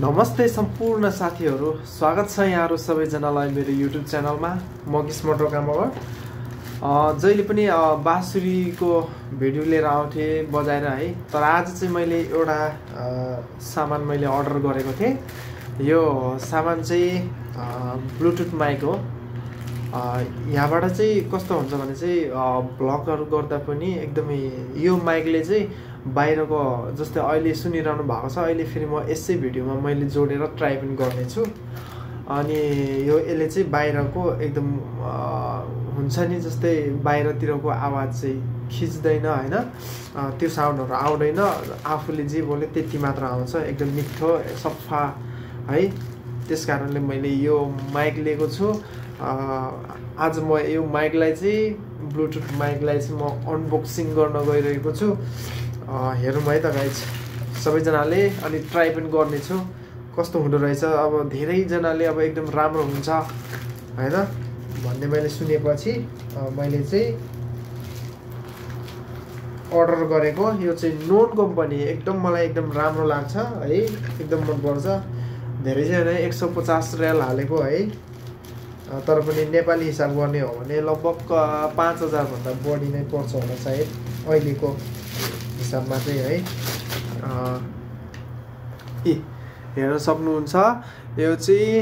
नमस्ते सम्पूर्ण साथीहरू, स्वागत छ यहाँहरु सबैजनालाई मेरो युट्युब च्यानलमा। म किस्मत रोकामगर जहिले पनि बाँसुरीको भिडियो लिएर आउँथे बजाएर है। तर आज चाहिँ मैले एउटा सामान मैले अर्डर गरेको थिएँ। यो सामान चाहिँ ब्लुटुथ माइक हो। यहाँबाट चाहिँ कस्तो हुन्छ भने चाहिँ भ्लगहरु गर्दा पनि एकदमै यो माइकले चाहिँ बाहिरको जस्तै अहिले सुनिरहनु भएको छ। अहिले फेरि म यसै भिडियोमा मैले जोडेर ट्राई पनि गर्ने छु। अनि यो यसले चाहिँ बाहिरको एकदम हुन्छ नि, जस्तै बाहिरतिरको आवाज चाहिँ खिच्दैन हैन, त्यो साउन्डहरु आउँदैन। आफूले जे बोल्यो त्यति मात्र आउँछ, एकदम मिठो सफा है। त्यसकारणले मैले यो माइक लिएको छु। आज म यो माइकलाई चाहिँ ब्लुटुथ माइकलाई चाहिँ म अनबक्सिङ गर्न गइरहेको छु। हेरौँ है त गाइज सबैजनाले, अनि ट्राई पनि गर्ने छु कस्तो हुँदो रहेछ। अब धेरैजनाले अब एकदम राम्रो हुन्छ हैन भन्ने मैले सुनेपछि मैले चाहिँ अर्डर गरेको। यो चाहिँ नोन कम्पनी, एकदम मलाई एकदम राम्रो लाग्छ है, एकदम मन पर्छ। धेरैजना 150 रियाल हालेको है, तर पनि नेपाली हिसाब गर्ने हो भने लगभग 5000 भन्दा बढी नै पर्छ होला सायद अहिलेको हिसाबमा चाहिँ है। हेर्न सक्नुहुन्छ यो चाहिँ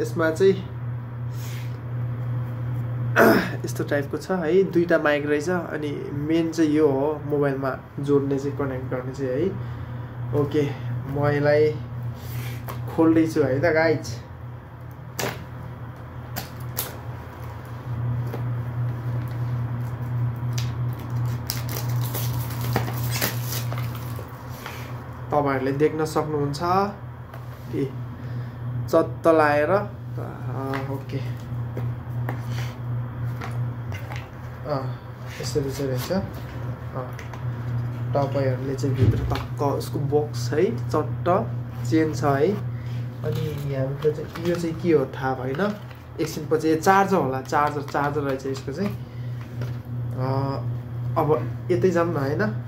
यसमा चाहिँ यस्तो टाइपको छ है। दुईटा माइक रहेछ अनि मेन चाहिँ यो हो, मोबाइलमा जोड्ने चाहिँ कनेक्ट गर्ने चाहिँ है। ओके, म यसलाई खोल्दैछु है त गाइज। तपाईहरुले देख्न सक्नुहुन्छ कि चत्त लाएर ओके यसरी चाहिँ रहेछ। तपाईहरुले चाहिँ भित्र टक्क उसको बक्स है, चट्ट चेन छ है। अनि यहाँभित्र चाहिँ यो चाहिँ के हो थाहा भएन। एकछिनपछि यो चार्जर होला, चार्जर रहेछ यसको चाहिँ। अब यतै जाऊँ न हैन।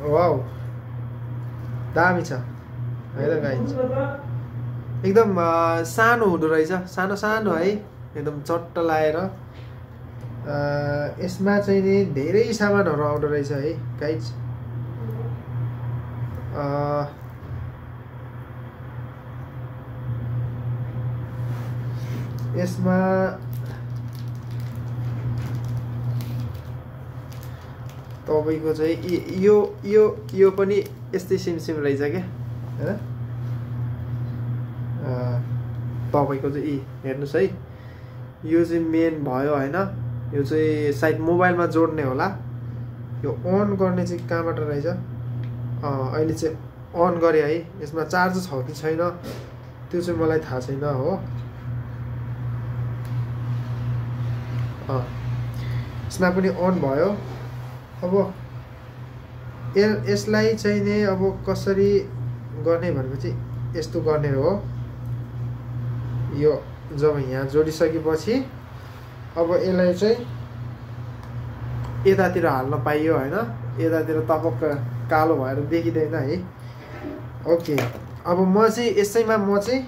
वाउ, दामी छ है त गाइज। एकदम सानो हुँदो रहेछ, सानो सानो है, एकदम चट्ट लाएर। यसमा चाहिँ नि धेरै सामानहरु आउँदो रहेछ है गाइज। यसमा तपाईको चाहिँ यो यो यो पनि यस्तै सेम रहेछ क्या हैन। तपाईको चाहिँ हेर्नुस् है, यो चाहिँ मेन भयो हैन। यो चाहिँ सायद मोबाइलमा जोड्ने होला। यो अन गर्ने चाहिँ कहाँबाट रहेछ। अहिले चाहिँ अन गरे है। यसमा चार्ज छ कि छैन त्यो चाहिँ मलाई थाहा छैन हो। यसमा पनि अन भयो। अब यसलाई चाहिँ नि अब कसरी गर्ने भनेपछि यस्तो गर्ने हो। यो जब यहाँ जोडिसकेपछि अब यसलाई चाहिँ यतातिर हाल्न पाइयो हैन। यतातिर टपक्क कालो भएर देखिदैन है। ओके, अब म चाहिँ यसैमा म चाहिँ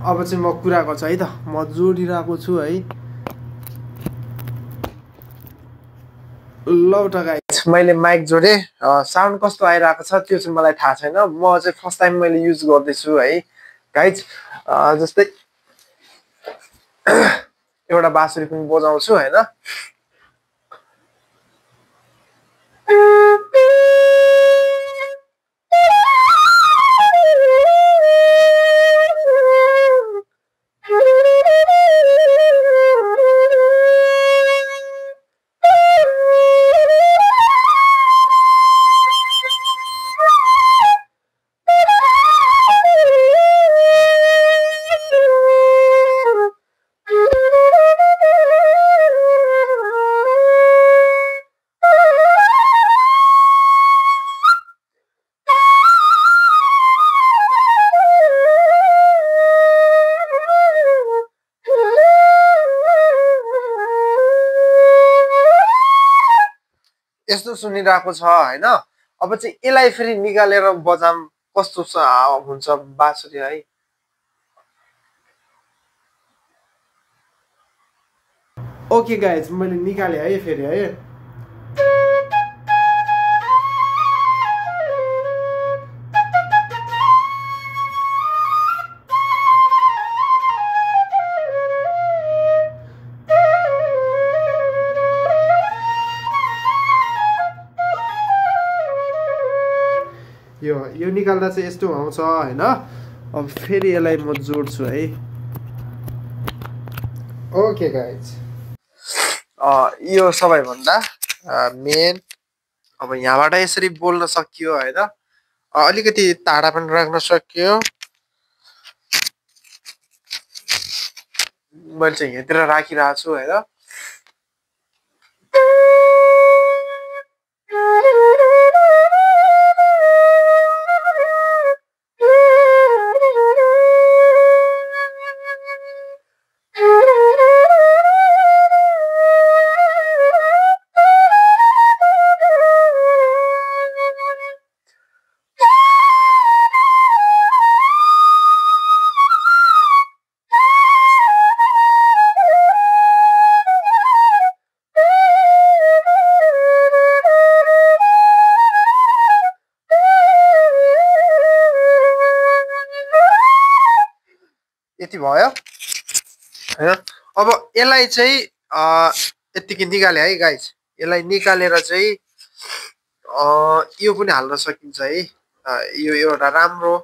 अब चाहिँ म कुरा गर्छु है त। म जोडिरहेको छु है। ल त गाइज, मैले माइक जोडे। साउन्ड कस्तो आइरहेको छ त्यो चाहिँ मलाई थाहा छैन। म चाहिँ फर्स्ट टाइम मैले युज गर्दैछु है गाइज। जस्तै एउटा बाँसुरी पनि बजाउँछु हैन। यस्तो सुनिरहेको छ हैन। अब चाहिँ यसलाई फेरि निकालेर बजाम कस्तो हुन्छ बाँसुरी है। ओके गाइज मैले निकालेँ है फेरि है। यो निकाल्दा चाहिँ यस्तो आउँछ हैन। अब फेरि यसलाई म जोड्छु है। ओके गाइज यो सबैभन्दा मेन। अब यहाँबाट यसरी बोल्न सकियो हैन। अलिकति टाढा पनि राख्न सकियो। मैले चाहिँ यहाँतिर राखिरहेको छु हैन। यति भयो हैन। अब यसलाई चाहिँ यतिकै निकाले है गाइज। यसलाई निकालेर चाहिँ यो पनि हाल्न सकिन्छ है। यो एउटा राम्रो